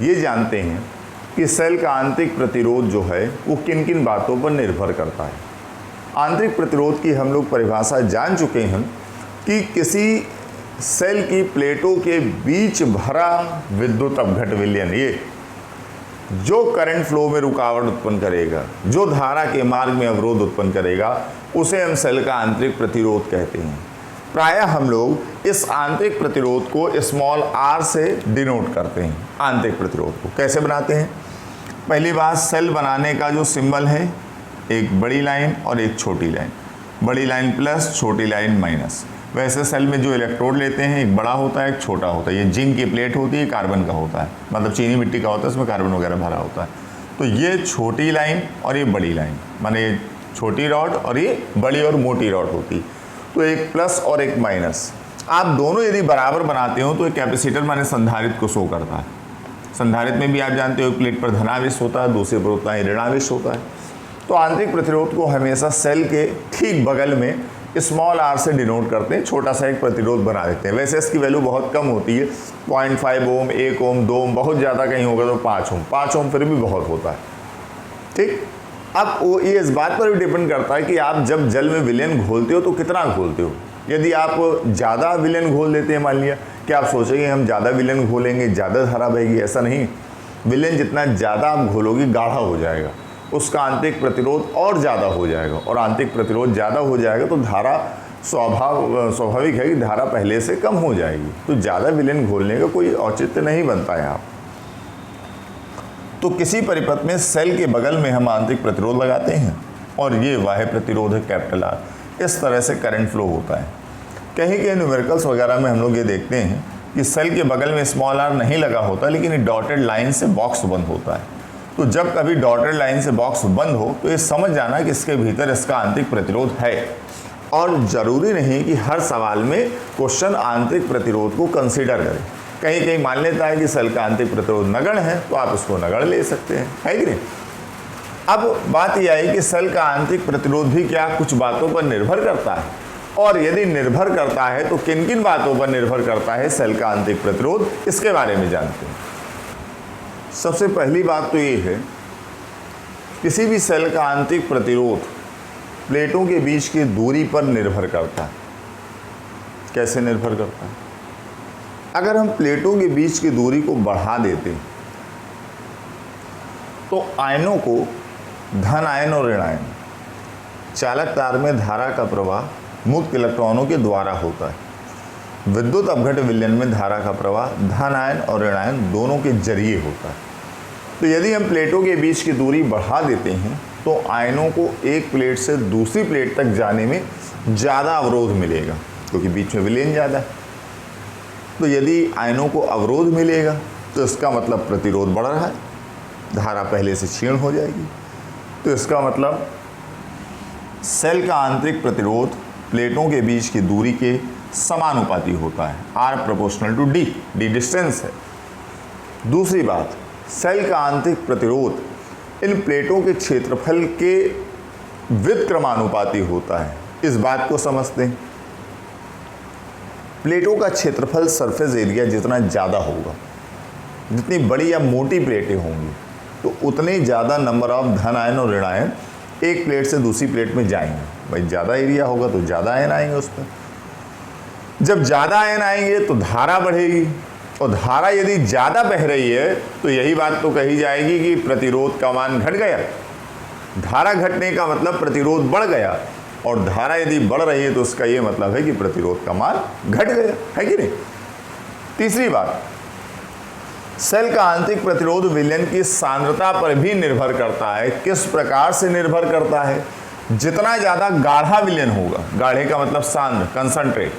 ये जानते हैं कि सेल का आंतरिक प्रतिरोध जो है वो किन किन बातों पर निर्भर करता है। आंतरिक प्रतिरोध की हम लोग परिभाषा जान चुके हैं कि किसी सेल की प्लेटों के बीच भरा विद्युत अपघट विलयन, ये जो करंट फ्लो में रुकावट उत्पन्न करेगा, जो धारा के मार्ग में अवरोध उत्पन्न करेगा, उसे हम सेल का आंतरिक प्रतिरोध कहते हैं। प्रायः हम लोग इस आंतरिक प्रतिरोध को स्मॉल r से डिनोट करते हैं। आंतरिक प्रतिरोध को कैसे बनाते हैं? पहली बात, सेल बनाने का जो सिंबल है, एक बड़ी लाइन और एक छोटी लाइन, बड़ी लाइन प्लस, छोटी लाइन माइनस। वैसे सेल में जो इलेक्ट्रोड लेते हैं, एक बड़ा होता है एक छोटा होता है। ये जिंक की प्लेट होती है, कार्बन का होता है, मतलब चीनी मिट्टी का होता है, इसमें कार्बन वगैरह भरा होता है। तो ये छोटी लाइन और ये बड़ी लाइन, माने ये छोटी रॉड और ये बड़ी और मोटी रॉड होती है। तो एक प्लस और एक माइनस, आप दोनों यदि बराबर बनाते हो तो एक कैपेसिटर माने संधारित्र को शो करता है। संधारित्र में भी आप जानते हो एक प्लेट पर धनावेश होता है, दूसरे पर होता है ऋणावेश होता है। तो आंतरिक प्रतिरोध को हमेशा सेल के ठीक बगल में स्मॉल r से डिनोट करते हैं, छोटा सा एक प्रतिरोध बना देते हैं। वैसे इसकी वैल्यू बहुत कम होती है, 0.5 ओम, 1 ओम, 2 ओम, बहुत ज़्यादा कहीं होगा तो 5 ओम फिर भी बहुत होता है। ठीक, अब वो ये इस बात पर भी डिपेंड करता है कि आप जब जल में विलयन घोलते हो तो कितना घोलते हो। यदि आप ज़्यादा विलयन घोल देते हैं, मान लिया कि आप सोचेंगे हम ज़्यादा विलयन घोलेंगे ज़्यादा धारा बहेगी, ऐसा नहीं। विलयन जितना ज़्यादा आप घोलोगे गाढ़ा हो जाएगा, उसका आंतरिक प्रतिरोध और ज़्यादा हो जाएगा, और आंतरिक प्रतिरोध ज़्यादा हो जाएगा तो धारा स्वाभाविक है कि धारा पहले से कम हो जाएगी। तो ज़्यादा विलयन घोलने का कोई औचित्य नहीं बनता है। आप तो किसी परिपथ में सेल के बगल में हम आंतरिक प्रतिरोध लगाते हैं और ये बाह्य प्रतिरोध है कैपिटल R। इस तरह से करंट फ्लो होता है। कहीं के न्यूमेरिकल्स वगैरह में हम लोग ये देखते हैं कि सेल के बगल में स्मॉल r नहीं लगा होता, लेकिन डॉटेड लाइन से बॉक्स बंद होता है। तो जब कभी डॉटेड लाइन से बॉक्स बंद हो तो ये समझ जाना कि इसके भीतर इसका आंतरिक प्रतिरोध है। और ज़रूरी नहीं कि हर सवाल में क्वेश्चन आंतरिक प्रतिरोध को कंसीडर करें। कहीं कहीं मान लेता है कि सेल का आंतरिक प्रतिरोध नगण्य है, तो आप इसको नगण्य ले सकते हैं, है कि नहीं। अब बात यह आई कि सेल का आंतरिक प्रतिरोध भी क्या कुछ बातों पर निर्भर करता है, और यदि निर्भर करता है तो किन किन बातों पर निर्भर करता है सेल का आंतरिक प्रतिरोध, इसके बारे में जानते हैं। सबसे पहली बात तो ये है, किसी भी सेल का आंतरिक प्रतिरोध प्लेटों के बीच की दूरी पर निर्भर करता है। कैसे निर्भर करता है? अगर हम प्लेटों के बीच की दूरी को बढ़ा देते हैं तो आयनों को धन आयन और ऋण आयन, चालक तार में धारा का प्रवाह मुक्त इलेक्ट्रॉनों के द्वारा होता है। विद्युत अपघट विलयन में धारा का प्रवाह धन आयन और ऋण आयन दोनों के जरिए होता है। तो यदि हम प्लेटों के बीच की दूरी बढ़ा देते हैं तो आयनों को एक प्लेट से दूसरी प्लेट तक जाने में ज़्यादा अवरोध मिलेगा, क्योंकि बीच में विलयन ज़्यादा है। तो यदि आयनों को अवरोध मिलेगा तो इसका मतलब प्रतिरोध बढ़ रहा है, धारा पहले से क्षीण हो जाएगी। तो इसका मतलब सेल का आंतरिक प्रतिरोध प्लेटों के बीच की दूरी के समानुपाती होता है, R proportional to D, D distance है। दूसरी बात, सेल का आंतरिक प्रतिरोध इन प्लेटों के क्षेत्रफल के व्युत्क्रमानुपाती होता है। इस बात को समझते हैं, प्लेटों का क्षेत्रफल सरफेस एरिया जितना ज़्यादा होगा, जितनी बड़ी या मोटी प्लेटें होंगी तो उतने ज़्यादा नंबर ऑफ धन आयन और ऋण आयन एक प्लेट से दूसरी प्लेट में जाएंगे। भाई ज़्यादा एरिया होगा तो ज़्यादा आयन आएंगे उस पर। जब ज़्यादा आयन आएंगे तो धारा बढ़ेगी, और धारा यदि ज़्यादा बह रही है तो यही बात तो कही जाएगी कि प्रतिरोध का मान घट गया। धारा घटने का मतलब प्रतिरोध बढ़ गया, और धारा यदि बढ़ रही है तो उसका ये मतलब है कि प्रतिरोध का मान घट गया, है कि नहीं। तीसरी बात, सेल का आंतरिक प्रतिरोध विलयन की सांद्रता पर भी निर्भर करता है। किस प्रकार से निर्भर करता है? जितना ज़्यादा गाढ़ा विलयन होगा, गाढ़े का मतलब सांद्र, कंसंट्रेट,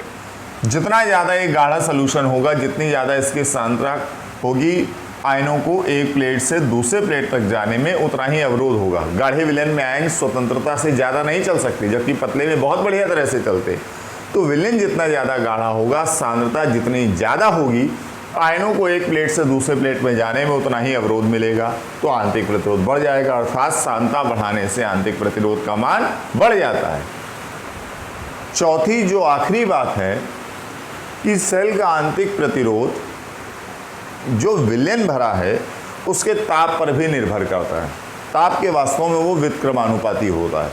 जितना ज़्यादा ये गाढ़ा सॉल्यूशन होगा, जितनी ज़्यादा इसकी सांद्रता होगी आयनों को एक प्लेट से दूसरे प्लेट तक जाने में, उतना ही अवरोध होगा। गाढ़े विलयन में आयन स्वतंत्रता से ज़्यादा नहीं चल सकते, जबकि पतले में बहुत बढ़िया तरह से चलते। तो विलयन जितना ज़्यादा गाढ़ा होगा, सांद्रता जितनी ज़्यादा होगी, आयनों को एक प्लेट से दूसरे प्लेट में जाने में उतना ही अवरोध मिलेगा, तो आंतरिक प्रतिरोध बढ़ जाएगा। अर्थात सांद्रता बढ़ाने से आंतरिक प्रतिरोध का मान बढ़ जाता है। चौथी जो आखिरी बात है कि सेल का आंतरिक प्रतिरोध जो विलयन भरा है उसके ताप पर भी निर्भर करता है। ताप के वास्तव में वो व्युत्क्रमानुपाती होता है।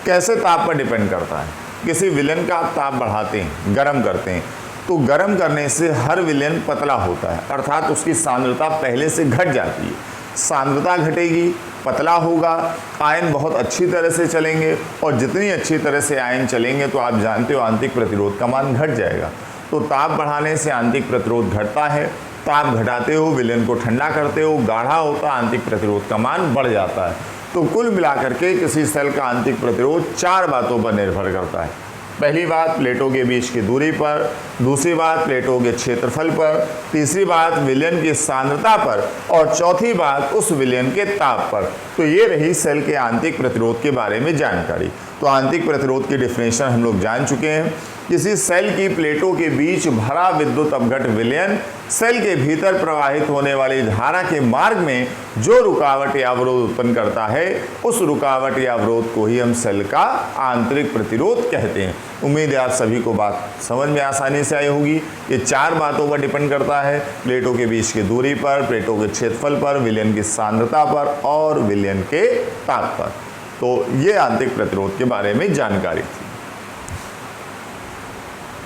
कैसे ताप पर डिपेंड करता है? किसी विलयन का आप ताप बढ़ाते हैं, गर्म करते हैं, तो गर्म करने से हर विलयन पतला होता है, अर्थात उसकी सांद्रता पहले से घट जाती है। सांद्रता घटेगी, पतला होगा, आयन बहुत अच्छी तरह से चलेंगे, और जितनी अच्छी तरह से आयन चलेंगे तो आप जानते हो आंतरिक प्रतिरोध का मान घट जाएगा। तो ताप बढ़ाने से आंतरिक प्रतिरोध घटता है, ताप घटाते हो विलयन को ठंडा करते हो, गाढ़ा होता आंतरिक प्रतिरोध का मान बढ़ जाता है। तो कुल मिलाकर के किसी सेल का आंतरिक प्रतिरोध 4 बातों पर निर्भर करता है। पहली बात प्लेटों के बीच की दूरी पर, दूसरी बात प्लेटों के क्षेत्रफल पर, तीसरी बात विलयन की सांद्रता पर, और चौथी बात उस विलयन के ताप पर। तो ये रही सेल के आंतरिक प्रतिरोध के बारे में जानकारी। तो आंतरिक प्रतिरोध की डिफिनेशन हम लोग जान चुके हैं। किसी सेल की प्लेटों के बीच भरा विद्युत अपघट विलयन सेल के भीतर प्रवाहित होने वाली धारा के मार्ग में जो रुकावट या अवरोध उत्पन्न करता है, उस रुकावट या अवरोध को ही हम सेल का आंतरिक प्रतिरोध कहते हैं। उम्मीद है आप सभी को बात समझ में आसानी से आई होगी। ये 4 बातों पर डिपेंड करता है, प्लेटों के बीच की दूरी पर, प्लेटों के क्षेत्रफल पर, विलयन की सांद्रता पर और विलयन के ताप पर। तो ये आंतरिक प्रतिरोध के बारे में जानकारी थी।